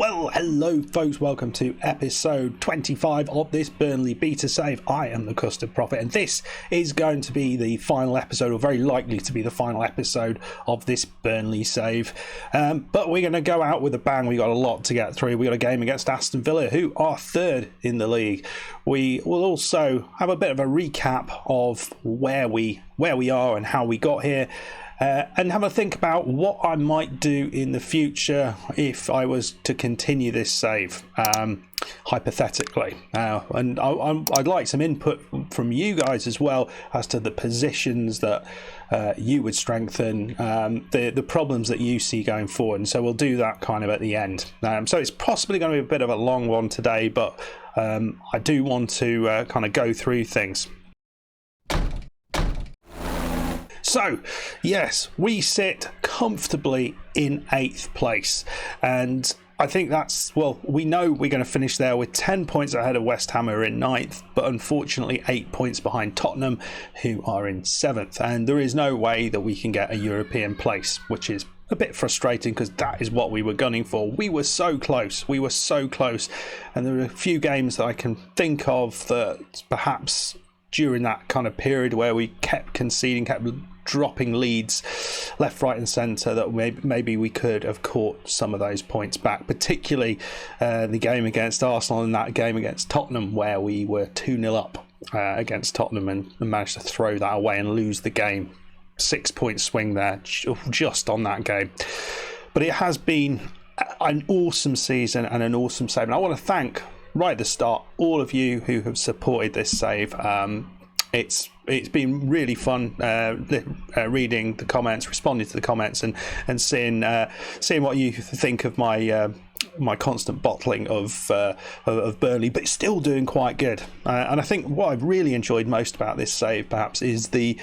Well, hello folks, welcome to episode 25 of this Burnley beta save. I am the Custard Prophet, and this is going to be the final episode, or very likely to be the final episode of this Burnley save. But we're going to go out with a bang. We got a lot to get through. We got a game against Aston Villa, who are third in the league. We will also have a bit of a recap of where we are and how we got here. And have a think about what I might do in the future if I was to continue this save, hypothetically. And I'd like some input from you guys as well as to the positions that you would strengthen, the problems that you see going forward. And so we'll do that kind of at the end. So it's possibly going to be a bit of a long one today, but I do want to kind of go through things. So, yes, we sit comfortably in 8th place, and I think that's, well, we know we're going to finish there with 10 points ahead of West Ham, who are in 9th, but unfortunately 8 points behind Tottenham, who are in 7th, and there is no way that we can get a European place, which is a bit frustrating because that is what we were gunning for. We were so close, and there are a few games that I can think of that perhaps during that kind of period where we kept conceding, kept dropping leads left, right and centre, that maybe we could have caught some of those points back, particularly the game against Arsenal and that game against Tottenham where we were 2-0 up against Tottenham and managed to throw that away and lose the game. 6 point swing there just on that game. But it has been an awesome season and an awesome save, and I want to thank right at the start all of you who have supported this save. It's been really fun reading the comments, responding to the comments, and seeing what you think of my constant bottling of Burnley, but it's still doing quite good. And I think what I've really enjoyed most about this save, perhaps, is the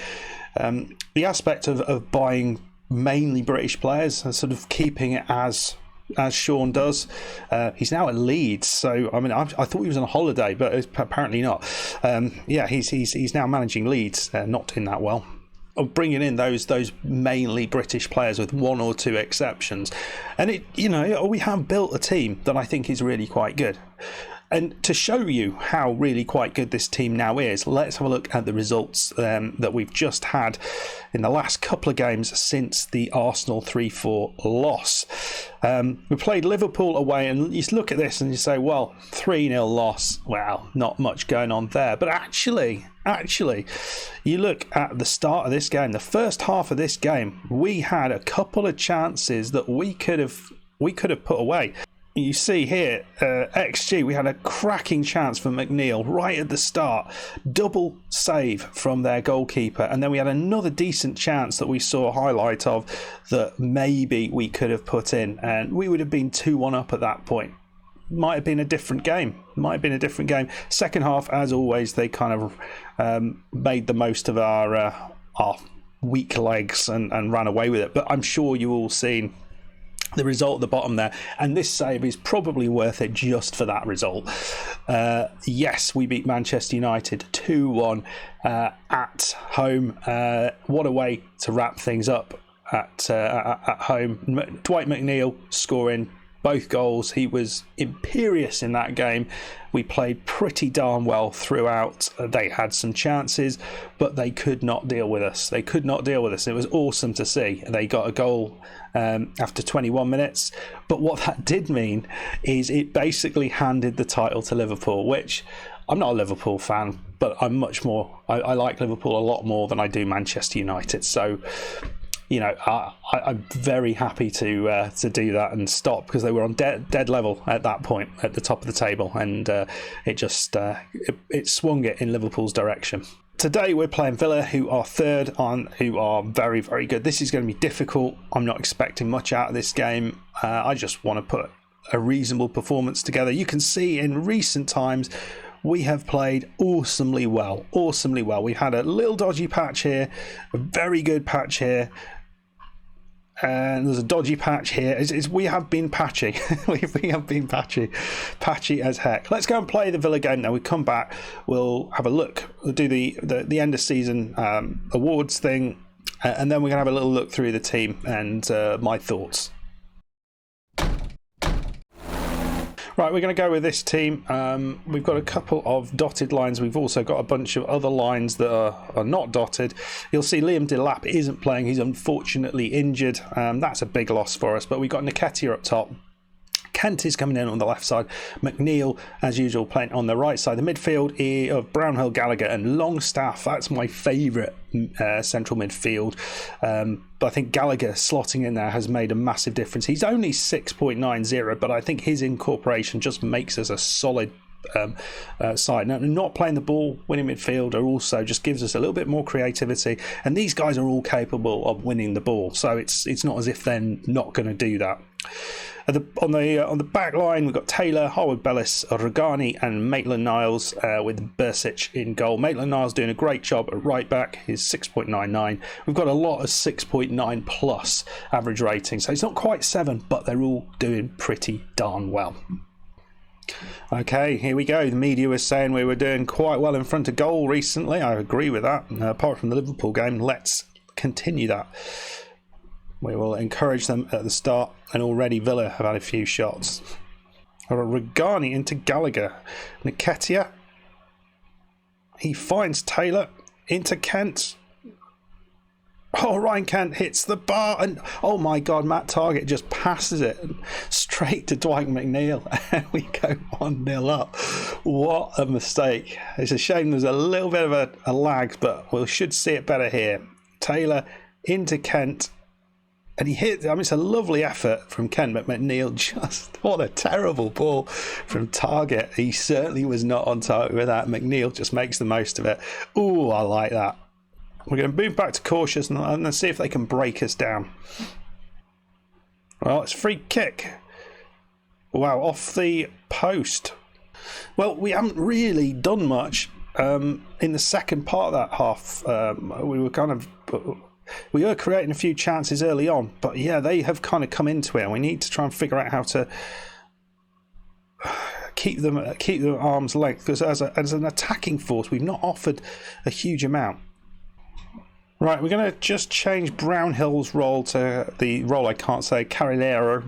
aspect of buying mainly British players and sort of keeping it as Shaun does. He's now at Leeds, so I mean, I thought he was on a holiday, but apparently not. He's now managing Leeds, not in that well. Bringing in those mainly British players with one or two exceptions, and we have built a team that I think is really quite good. And to show you how really quite good this team now is, let's have a look at the results that we've just had in the last couple of games since the Arsenal 3-4 loss. We played Liverpool away, and you look at this and you say, well, 3-0 loss, well, not much going on there. But actually, you look at the start of this game, the first half of this game, we had a couple of chances that we could have put away. You see here, XG, we had a cracking chance from McNeil right at the start. Double save from their goalkeeper. And then we had another decent chance that we saw a highlight of that maybe we could have put in. And we would have been 2-1 up at that point. Might have been a different game. Second half, as always, they kind of made the most of our weak legs and ran away with it. But I'm sure you all seen the result at the bottom there, and this save is probably worth it just for that result. Yes, we beat Manchester United 2-1 at home. What a way to wrap things up at home. Dwight McNeil scoring both goals. He was imperious in that game. We played pretty darn well throughout. They had some chances, but they could not deal with us. It was awesome to see. They got a goal after 21 minutes. But what that did mean is it basically handed the title to Liverpool, which I'm not a Liverpool fan, but I'm much more. I like Liverpool a lot more than I do Manchester United. So, I'm very happy to do that and stop, because they were on dead level at that point at the top of the table, and it swung it in Liverpool's direction. Today we're playing Villa, who are third who are very, very good. This is going to be difficult. I'm not expecting much out of this game. I just want to put a reasonable performance together. You can see in recent times we have played awesomely well. We had a little dodgy patch here, a very good patch here, and there's a dodgy patch here. We have been patchy. we have been patchy as heck. Let's go and play the Villa game now. We come back, we'll have a look, we'll do the end of season awards thing, and then we're going to have a little look through the team and my thoughts. Right, we're going to go with this team. We've got a couple of dotted lines. We've also got a bunch of other lines that are not dotted. You'll see Liam Delap isn't playing. He's unfortunately injured. That's a big loss for us. But we've got Nketiah up top. Kent is coming in on the left side. McNeil, as usual, playing on the right side. The midfield of Brownhill, Gallagher and Longstaff. That's my favourite central midfield. But I think Gallagher slotting in there has made a massive difference. He's only 6.90, but I think his incorporation just makes us a solid side. Now, not playing the ball, winning midfielder also just gives us a little bit more creativity. And these guys are all capable of winning the ball. So it's not as if they're not going to do that. On the back line, we've got Taylor, Harwood-Bellis, Regani and Maitland-Niles with Bursic in goal. Maitland-Niles doing a great job at right back. He's 6.99. We've got a lot of 6.9 plus average rating. So it's not quite 7, but they're all doing pretty darn well. Okay, here we go. The media was saying we were doing quite well in front of goal recently. I agree with that. Apart from the Liverpool game, let's continue that. We will encourage them at the start, and already Villa have had a few shots. Regani into Gallagher. Nketiah. He finds Taylor into Kent. Oh, Ryan Kent hits the bar, and oh my God, Matt Targett just passes it straight to Dwight McNeil, and we go 1-0 up. What a mistake. It's a shame there's a little bit of a lag, but we should see it better here. Taylor into Kent. And he hit, it's a lovely effort from Kent, but McNeil what a terrible ball from Targett. He certainly was not on target with that. McNeil just makes the most of it. Ooh, I like that. We're going to move back to cautious and see if they can break us down. Well, it's a free kick. Wow, off the post. Well, we haven't really done much in the second part of that half. We were creating a few chances early on, but yeah, they have kind of come into it, and we need to try and figure out how to keep them at arm's length, because as an attacking force, we've not offered a huge amount. Right, we're going to just change Brownhill's role to the role I can't say, Carrilero,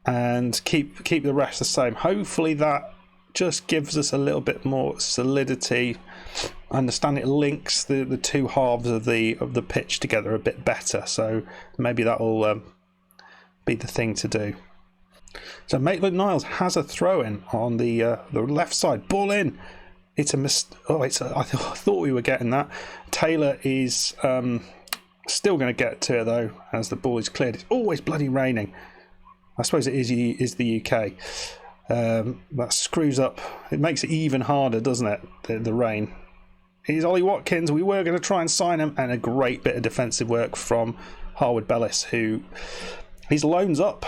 and keep the rest the same. Hopefully that just gives us a little bit more solidity. I understand it links the two halves of the pitch together a bit better, so maybe that will be the thing to do. So Maitland-Niles has a throw in on the left side. Ball in. It's a I thought we were getting that. Taylor is still going to get to it though, as the ball is cleared. It's always bloody raining. I suppose it is the UK. That screws up. It makes it even harder, doesn't it? The rain. Here's Ollie Watkins. We were going to try and sign him, and a great bit of defensive work from Harwood-Bellis, who he's loans up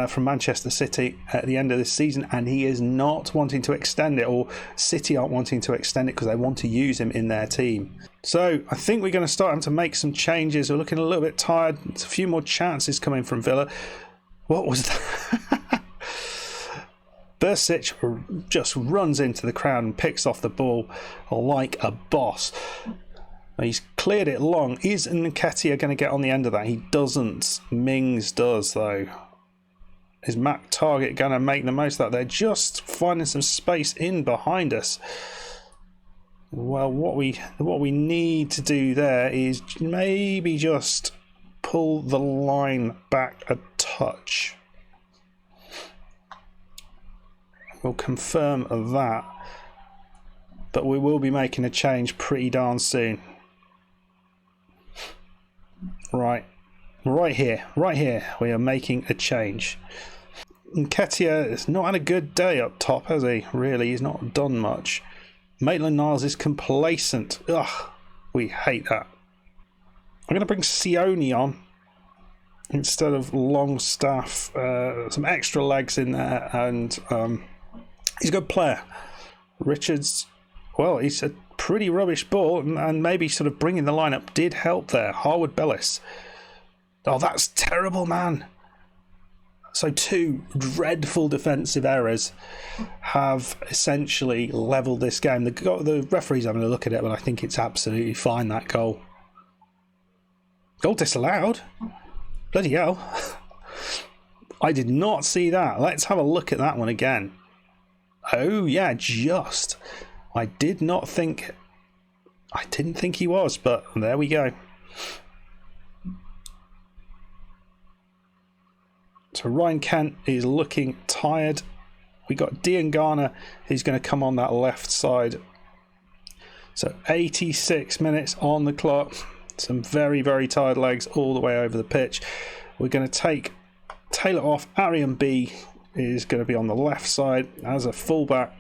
from Manchester City at the end of this season, and he is not wanting to extend it, or City aren't wanting to extend it because they want to use him in their team. So I think we're going to start having to make some changes. We're looking a little bit tired. There's a few more chances coming from Villa. What was that? Bursic just runs into the crowd and picks off the ball like a boss. He's cleared it long. Is Nketiah going to get on the end of that? He doesn't. Mings does, though. Is Matt Targett going to make the most of that? They're just finding some space in behind us. Well, what we need to do there is maybe just pull the line back a touch. We'll confirm that, but we will be making a change pretty darn soon. Right here, we are making a change. Nketiah has not had a good day up top, has he? Really, he's not done much. Maitland-Niles is complacent. Ugh, we hate that. I'm going to bring Sione on instead of Longstaff. Some extra legs in there, and he's a good player. Richards, well, he's a pretty rubbish ball, and maybe sort of bringing the lineup did help there. Harwood-Bellis. Oh, that's terrible, man. So 2 dreadful defensive errors have essentially levelled this game. The referee's having a look at it, but I think it's absolutely fine, that goal. Goal disallowed? Bloody hell. I did not see that. Let's have a look at that one again. Oh yeah, just. I didn't think he was, but there we go. So Ryan Kent is looking tired. We got Dean Garner, who's going to come on that left side. So 86 minutes on the clock. Some very, very tired legs all the way over the pitch. We're going to take Taylor off. Arian B is going to be on the left side as a fullback.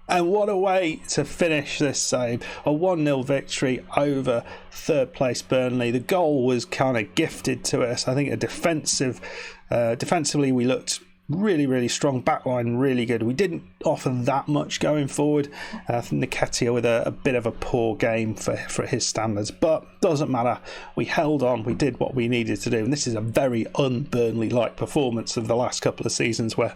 And what a way to finish this save. A 1-0 victory over third place Burnley. The goal was kind of gifted to us. I think defensively we looked really, really strong. Backline really good. We didn't offer that much going forward. I think Nketiah with a bit of a poor game for his standards, but doesn't matter. We held on. We did what we needed to do, and this is a very un-Burnley-like performance of the last couple of seasons where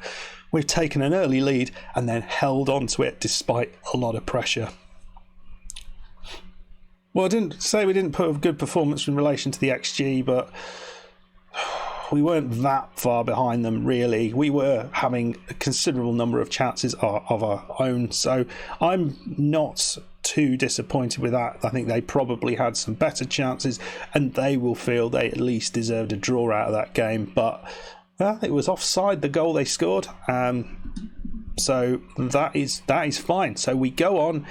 we've taken an early lead and then held on to it despite a lot of pressure. Well, I didn't say we didn't put a good performance in relation to the XG, but we weren't that far behind them, really. We were having a considerable number of chances of our own, so I'm not too disappointed with that. I think they probably had some better chances, and they will feel they at least deserved a draw out of that game. But it was offside, the goal they scored, so that is fine. So we go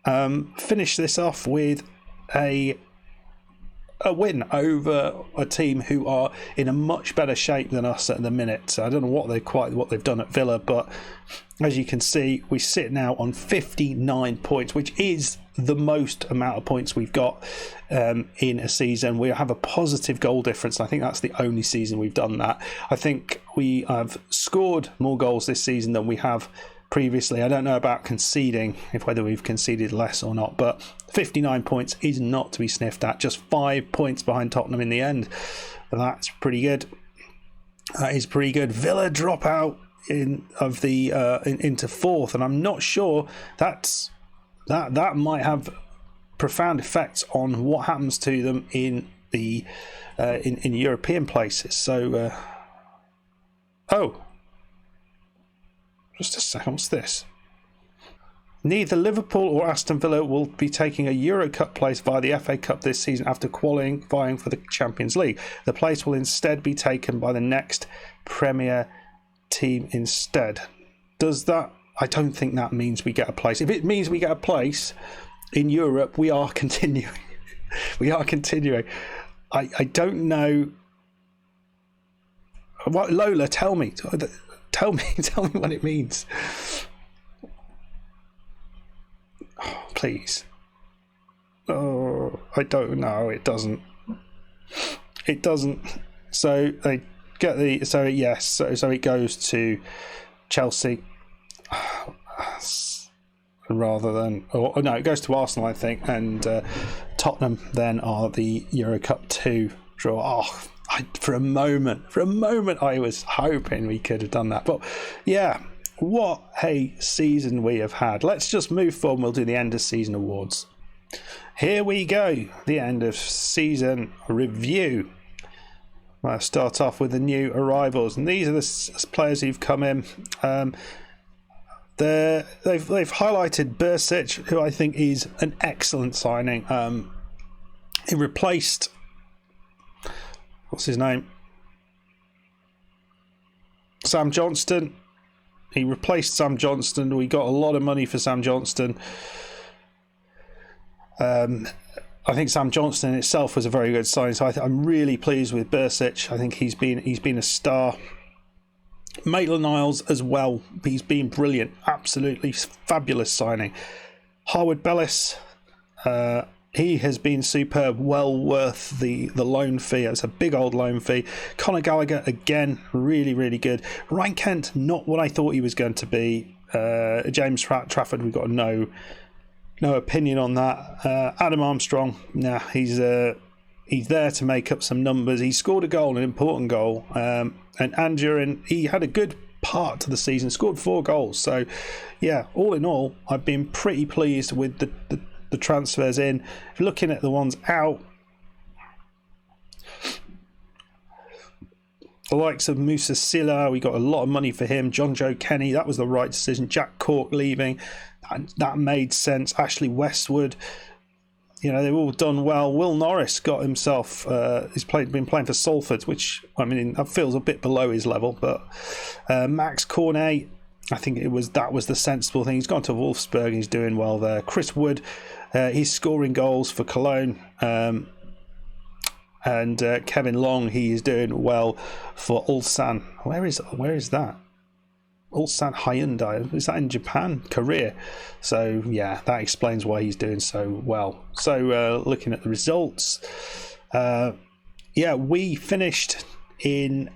on, finish this off with a win over a team who are in a much better shape than us at the minute. So I don't know what they've done at Villa, but as you can see, we sit now on 59 points, which is the most amount of points we've got in a season. We have a positive goal difference. I think that's the only season we've done that. I think we have scored more goals this season than we have previously. I don't know about conceding, whether we've conceded less or not, but 59 points is not to be sniffed at. Just 5 points behind Tottenham in the end. That's pretty good. That is pretty good. Villa drop out into fourth, and I'm not sure that might have profound effects on what happens to them in the in European places. So, just a second, what's this? Neither Liverpool or Aston Villa will be taking a Euro Cup place via the FA Cup this season after qualifying for the Champions League. The place will instead be taken by the next Premier team instead. Does that? I don't think that means we get a place. If it means we get a place in Europe, we are continuing. We are continuing. I don't know. What, Lola, tell me. Tell me what it means. Oh, please. Oh, I don't know. It doesn't. It doesn't. So they get the. So yes. So it goes to Chelsea, rather than. Or no, it goes to Arsenal, I think, and Tottenham then are the Euro Cup 2 draw. Oh. For a moment, I was hoping we could have done that. But yeah, what a season we have had. Let's just move forward. We'll do the end of season awards. Here we go. The end of season review. I'll start off with the new arrivals, and these are the players who've come in. They've highlighted Bursic, who I think is an excellent signing. He replaced. What's his name? Sam Johnston. He replaced Sam Johnston. We got a lot of money for Sam Johnston. I think Sam Johnston itself was a very good sign. So I'm really pleased with Bursic. I think he's been a star. Maitland-Niles as well. He's been brilliant. Absolutely fabulous signing. Harwood Bellis. He has been superb, well worth the loan fee. It's a big old loan fee. Conor Gallagher, again, really, really good. Ryan Kent, not what I thought he was going to be. James Trafford, we've got no opinion on that. Adam Armstrong, he's there to make up some numbers. He scored a goal, an important goal. And Anjurin, he had a good part to the season, scored 4 goals. So, yeah, all in all, I've been pretty pleased with the transfers in. Looking at the ones out, the likes of Musa Silla, we got a lot of money for him. John Joe Kenny, that was the right decision. Jack Cork leaving, that made sense. Ashley Westwood, they've all done well. Will Norris got himself, he's been playing for Salford, which, that feels a bit below his level. But Max Cornet, I think that was the sensible thing. He's gone to Wolfsburg and he's doing well there. Chris Wood, he's scoring goals for Cologne. And Kevin Long, he is doing well for Ulsan. Where is that? Ulsan Hyundai. Is that in Japan? Korea. So, yeah, that explains why he's doing so well. So, looking at the results, we finished in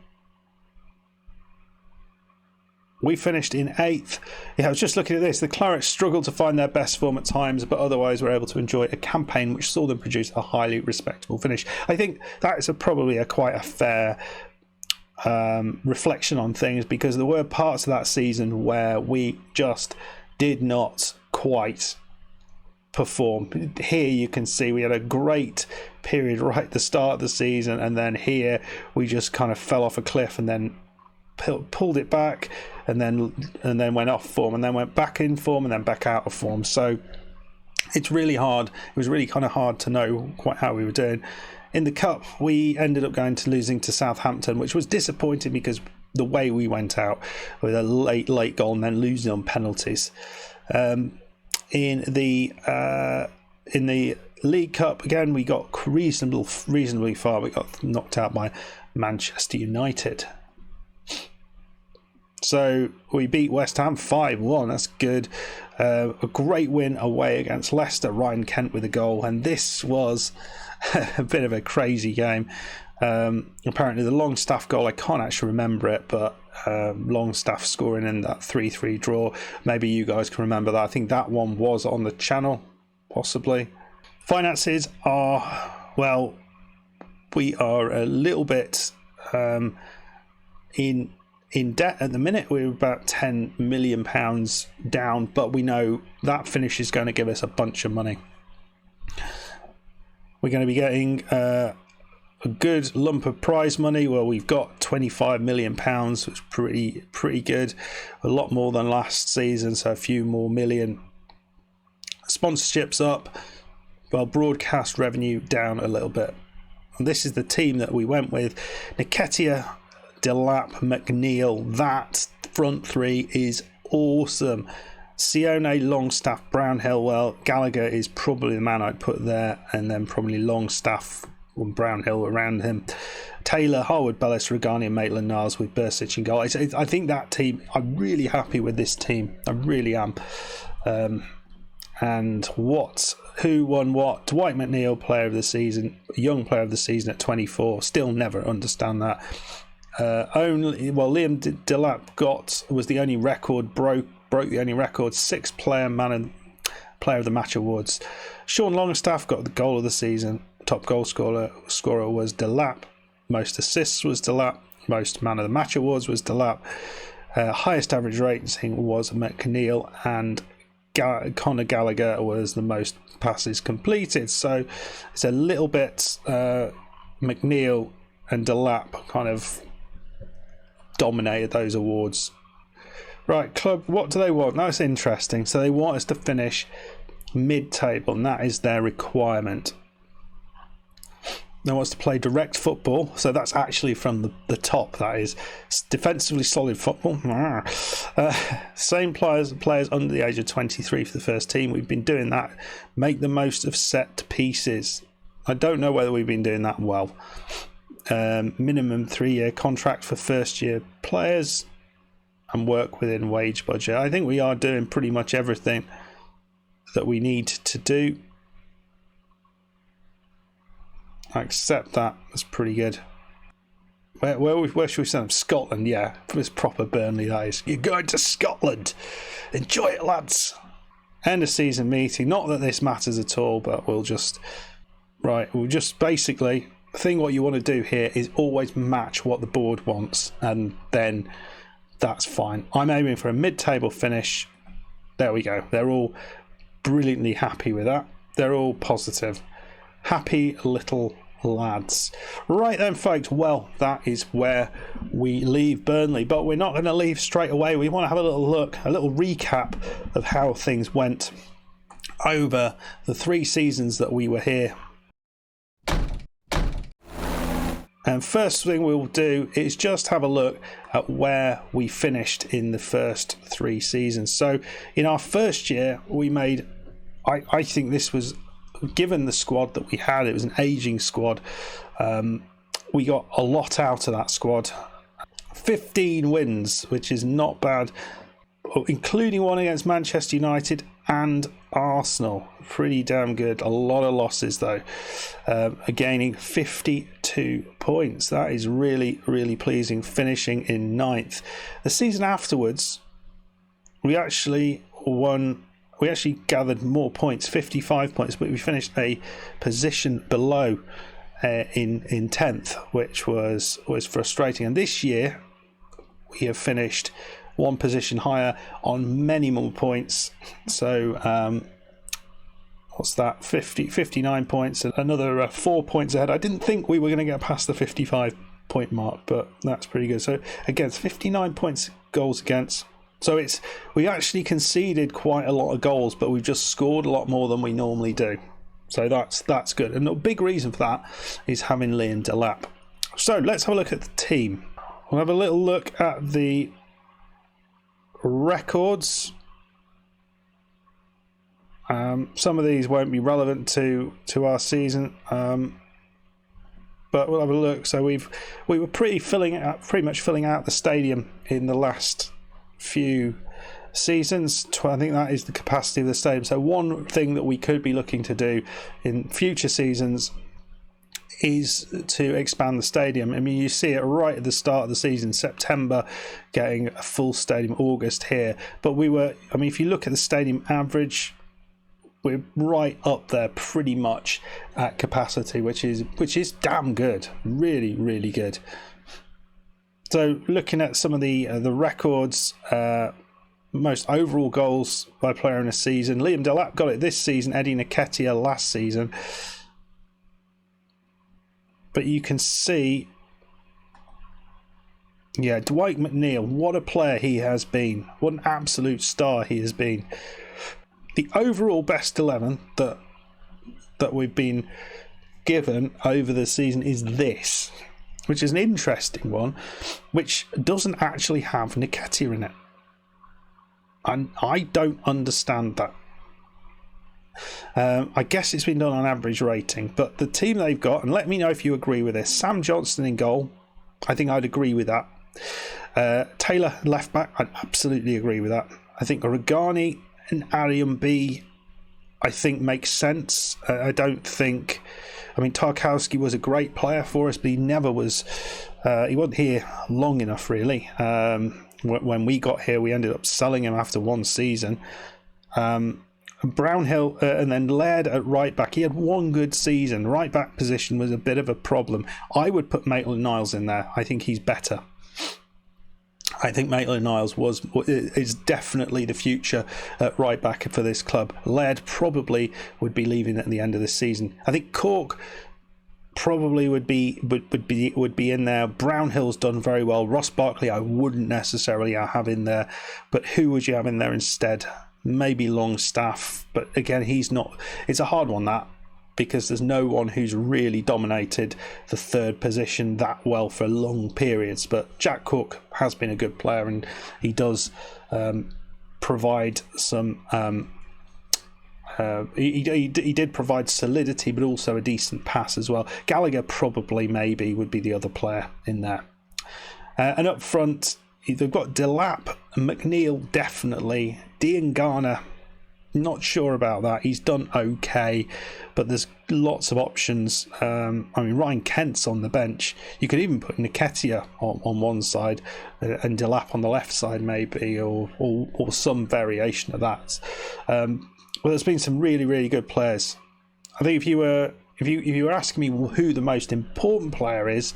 8th. I was just looking at this. The Clarets struggled to find their best form at times, but otherwise were able to enjoy a campaign which saw them produce a highly respectable finish. I think that is probably quite a fair reflection on things, because there were parts of that season where we just did not quite perform. Here you can see we had a great period right at the start of the season, and then here we just kind of fell off a cliff and then pulled it back, and then went off form, and then went back in form, and then back out of form. So it's really hard. It was really kind of hard to know quite how we were doing. In the Cup, we ended up losing to Southampton, which was disappointing because the way we went out with a late goal and then losing on penalties. In the League Cup, again, we got reasonably far. We got knocked out by Manchester United. So we beat West Ham 5-1. That's good. A great win away against Leicester. Ryan Kent with a goal. And this was a bit of a crazy game. Apparently the Longstaff goal, I can't actually remember it, but Longstaff scoring in that 3-3 draw. Maybe you guys can remember that. I think that one was on the channel, possibly. Finances are, well, we are a little bit in debt at the minute. We're about £10 million down, but we know that finish is going to give us a bunch of money. We're going to be getting a good lump of prize money. Well, we've got £25 million, which is pretty good. A lot more than last season, so a few more million. Sponsorships up, well, broadcast revenue down a little bit. And this is the team that we went with. Nketiah, Delap, McNeil. That front three is awesome. Sione, Longstaff, Brownhill. Well, Gallagher is probably the man I'd put there, and then probably Longstaff and Brownhill around him. Taylor, Harwood, Bellis, Regani and Maitland-Niles with Bursic and goal. I think that team, I'm really happy with this team. I really am. And who won what? Dwight McNeil, player of the season, young player of the season at 24. Still never understand that. Liam Delap was the only record, broke the only record, 6 player of the match awards. Sean Longstaff got the goal of the season. Top goal scorer was Delap. Most assists was Delap. Most man of the match awards was Delap. Highest average rating was McNeil, and Conor Gallagher was the most passes completed. So it's a little bit McNeil and Delap kind of dominated those awards. Right, club, what do they want? That's interesting. So they want us to finish mid-table, and that is their requirement. They want us to play direct football, so that's actually from the top, that is. Defensively solid football. Same players under the age of 23 for the first team. We've been doing that. Make the most of set pieces. I don't know whether we've been doing that well. Minimum 3-year contract for first-year players, and work within wage budget. I think we are doing pretty much everything that we need to do. I accept that. That's pretty good. Where should we send them? Scotland, yeah. It's proper Burnley, that is. You're going to Scotland. Enjoy it, lads. End of season meeting. Not that this matters at all, but we'll just basically, I think what you want to do here is always match what the board wants, and then that's fine. I'm aiming for a mid-table finish. There we go. They're all brilliantly happy with that. They're all positive. Happy little lads. Right then, folks, well, that is where we leave Burnley, but we're not going to leave straight away. We want to have a little look, a little recap of how things went over the 3 seasons that we were here. And first thing we'll do is just have a look at where we finished in the first 3 seasons. So in our first year, we made, I think this was, given the squad that we had, it was an ageing squad. We got a lot out of that squad. 15 wins, which is not bad, including one against Manchester United and Arsenal. Pretty damn good. A lot of losses though. Gaining 52 points. That is really, really pleasing, finishing in 9th. The season afterwards, we actually gathered more points, 55 points, but we finished a position below in 10th, which was frustrating. And this year, we have finished one position higher on many more points. So what's that, 59 points, and another 4 points ahead. I didn't think we were going to get past the 55 point mark, but that's pretty good. So against 59 points goals against. So we actually conceded quite a lot of goals, but we've just scored a lot more than we normally do. So that's good. And a big reason for that is having Liam Delap. So let's have a look at the team. We'll have a little look at the records. Some of these won't be relevant to our season, but we'll have a look. So we were pretty much filling out the stadium in the last few seasons. I think that is the capacity of the stadium. So one thing that we could be looking to do in future seasons is to expand the stadium. I mean, you see it right at the start of the season, September, getting a full stadium, August here. But if you look at the stadium average, we're right up there pretty much at capacity, which is damn good. Really, really good. So looking at some of the records, most overall goals by player in a season, Liam Delap got it this season, Eddie Nketiah last season. But you can see, yeah, Dwight McNeil, what a player he has been. What an absolute star he has been. The overall best 11 that we've been given over the season is this, which is an interesting one, which doesn't actually have Nketiah in it. And I don't understand that. I guess it's been done on average rating, but the team they've got, and let me know if you agree with this, Sam Johnson in goal, I think I'd agree with that. Taylor left back, I'd absolutely agree with that. I think Regani and Ariam B, I think makes sense. I don't think, Tarkowski was a great player for us, but he never was, he wasn't here long enough really. When we got here, we ended up selling him after one season. Brownhill and then Laird at right back. He had one good season. Right back position was a bit of a problem. I would put Maitland-Niles in there. I think he's better. I think Maitland-Niles is definitely the future at right back for this club. Laird probably would be leaving at the end of the season. I think Cork probably would be in there. Brownhill's done very well. Ross Barkley I wouldn't necessarily have in there, but who would you have in there instead? Maybe Longstaff, but again, he's not. It's a hard one, that, because there's no one who's really dominated the third position that well for long periods. But Jack Cook has been a good player, and he does provide some. He did provide solidity, but also a decent pass as well. Gallagher maybe would be the other player in there, and up front. They've got Delap, McNeil definitely, Dean Garner, not sure about that. He's done okay, but there's lots of options. Ryan Kent's on the bench. You could even put Nketiah on one side and Delap on the left side maybe, or some variation of that. Well, there's been some really, really good players. I think if you were asking me who the most important player is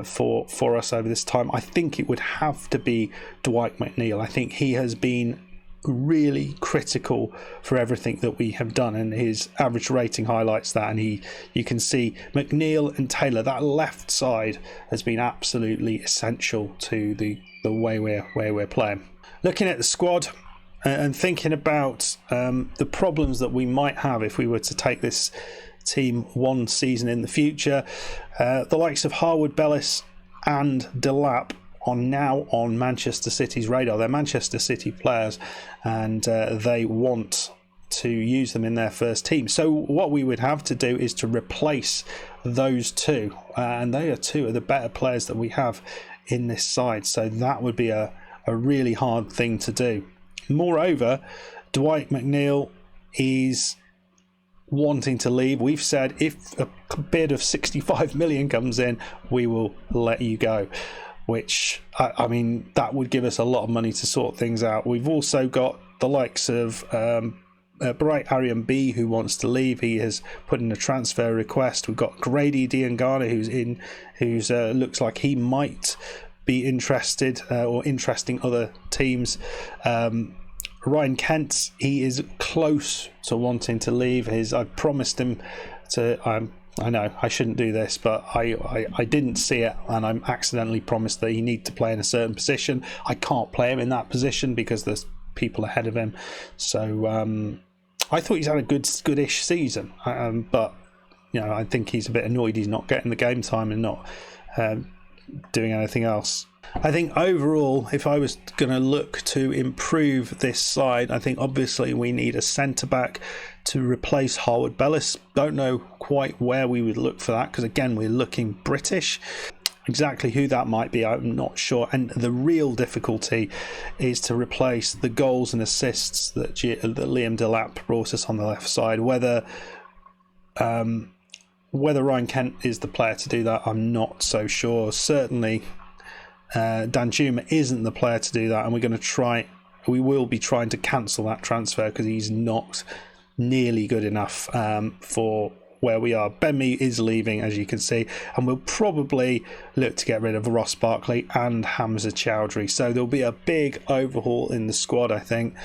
for us over this time, I think it would have to be Dwight McNeil. I think he has been really critical for everything that we have done, and his average rating highlights that. And you can see McNeil and Taylor, that left side has been absolutely essential to the way we're playing. Looking at the squad and thinking about the problems that we might have if we were to take this team one season in the future, the likes of Harwood Bellis and Delap are now on Manchester City's radar. They're Manchester City players, and they want to use them in their first team. So what we would have to do is to replace those two, and they are two of the better players that we have in this side. So that would be a really hard thing to do. Moreover, Dwight McNeil is wanting to leave. We've said if a bid of 65 million comes in, we will let you go, which I mean, that would give us a lot of money to sort things out. We've also got the likes of Bright Arian B, who wants to leave. He has put in a transfer request. We've got Grady Diangana, who's looks like he might be interested or interesting other teams. Ryan Kent, he is close to wanting to leave. I've promised him to. I know I shouldn't do this, but I didn't see it, and I'm accidentally promised that he needs to play in a certain position. I can't play him in that position because there's people ahead of him. So I thought he's had a goodish season, but I think he's a bit annoyed he's not getting the game time and not doing anything else. I think overall, if I was going to look to improve this side, I think obviously we need a centre-back to replace Harwood Bellis. Don't know quite where we would look for that, because again, we're looking British. Exactly who that might be, I'm not sure. And the real difficulty is to replace the goals and assists that Liam Delap brought us on the left side. Whether Ryan Kent is the player to do that, I'm not so sure. Certainly Danjuma isn't the player to do that, and we will be trying to cancel that transfer because he's not nearly good enough for where we are. Benmi is leaving, as you can see, and we'll probably look to get rid of Ross Barkley and Hamza Chowdhury. So there'll be a big overhaul in the squad, I think.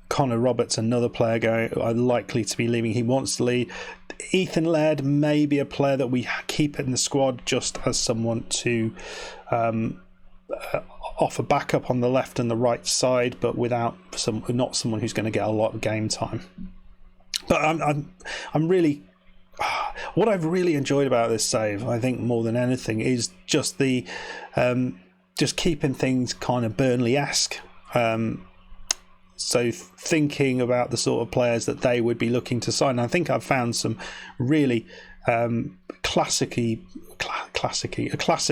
Connor Roberts, another player likely to be leaving. He wants to leave. Ethan Laird may be a player that we keep in the squad just as someone to offer backup on the left and the right side, but not someone who's going to get a lot of game time. But I'm really, what I've really enjoyed about this save, I think more than anything, is just the just keeping things kind of Burnley-esque. So thinking about the sort of players that they would be looking to sign. I think I've found some really classic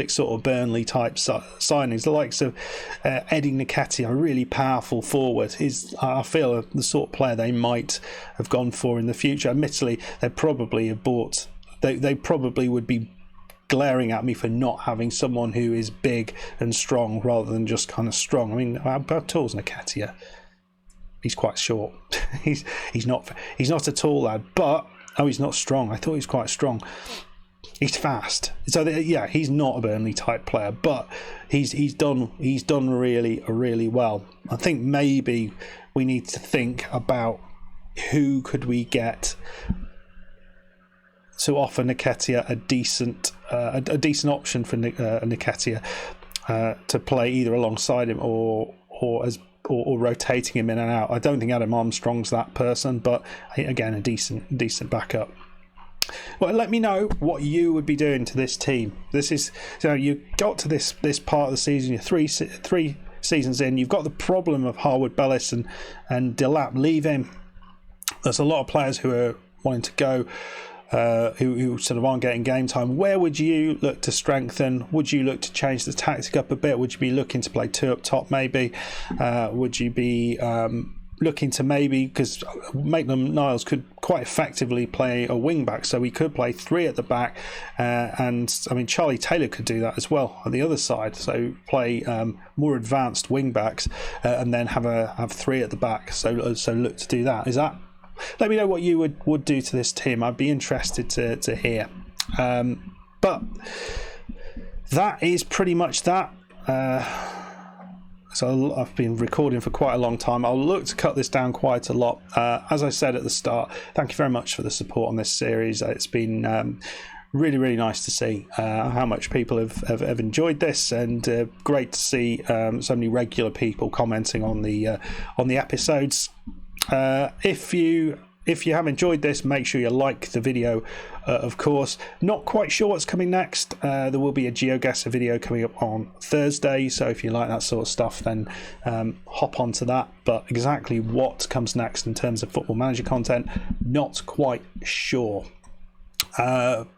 sort of Burnley type signings. The likes of Eddie Nketiah, a really powerful forward, is I feel the sort of player they might have gone for in the future. Admittedly, they probably have bought. They probably would be glaring at me for not having someone who is big and strong rather than just kind of strong. I mean, how tall's Nketiah? He's quite short. he's not a tall lad, but he's not strong. I thought he was quite strong. He's fast. So he's not a Burnley type player, but he's done really well. I think maybe we need to think about who could we get to offer Nketiah a decent option for Nketiah to play either alongside him or rotating him in and out. I don't think Adam Armstrong's that person, but again, a decent backup. Well, let me know what you would be doing to this team. This is, you got to this part of the season. You're three seasons in. You've got the problem of Harwood Bellis and Delap leaving. There's a lot of players who are wanting to go, who sort of aren't getting game time. Where would you look to strengthen? Would you look to change the tactic up a bit? Would you be looking to play two up top maybe? Would you be looking to maybe, because Maitland-Niles could quite effectively play a wing back, so we could play three at the back, and I mean Charlie Taylor could do that as well on the other side, so play more advanced wing backs and then have three at the back, so look to do that. Let me know what you would do to this team. I'd be interested to hear. But that is pretty much that. so I've been recording for quite a long time. I'll look to cut this down quite a lot. As I said at the start, thank you very much for the support on this series. It's been really nice to see how much people have enjoyed this, and great to see so many regular people commenting on the episodes. If you have enjoyed this, make sure you like the video, of course. Not quite sure what's coming next. There will be a GeoGuessr video coming up on Thursday, so if you like that sort of stuff, then hop onto that. But exactly what comes next in terms of Football Manager content, not quite sure.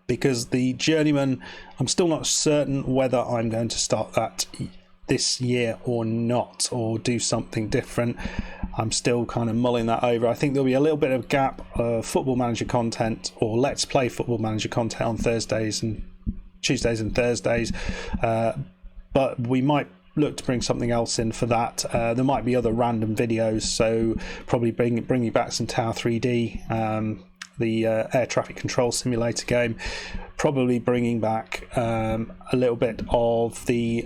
Because the Journeyman, I'm still not certain whether I'm going to start that this year or not, or do something different. I'm still kind of mulling that over. I think there'll be a little bit of gap of Football Manager content, or Let's Play Football Manager content on Thursdays and Tuesdays and Thursdays, but we might look to bring something else in for that. There might be other random videos, so probably bringing back some Tower 3D, the air traffic control simulator game, probably bringing back a little bit of the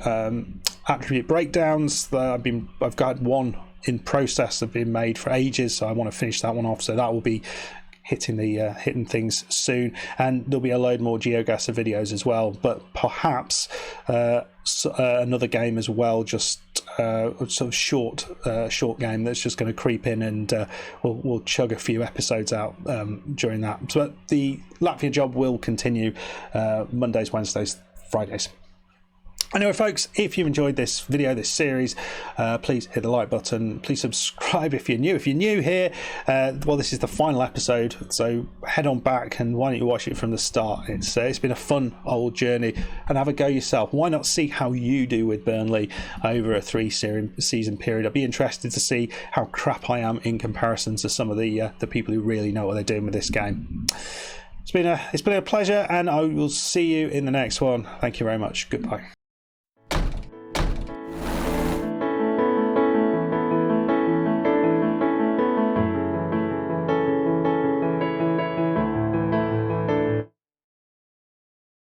attribute breakdowns that I've got one in process, have been made for ages, so I want to finish that one off, so that will be hitting things soon, and there'll be a load more GeoGuessr videos as well, but perhaps another game as well, just sort of short game that's just going to creep in, and we'll chug a few episodes out during that. So the Latvia job will continue Mondays, Wednesdays, Fridays. Anyway, folks, if you've enjoyed this video, this series, please hit the like button. Please subscribe if you're new. If you're new here, well, this is the final episode, so head on back and why don't you watch it from the start? It's been a fun old journey, and have a go yourself. Why not see how you do with Burnley over a 3-season period? I'd be interested to see how crap I am in comparison to some of the people who really know what they're doing with this game. It's been a pleasure, and I will see you in the next one. Thank you very much. Goodbye.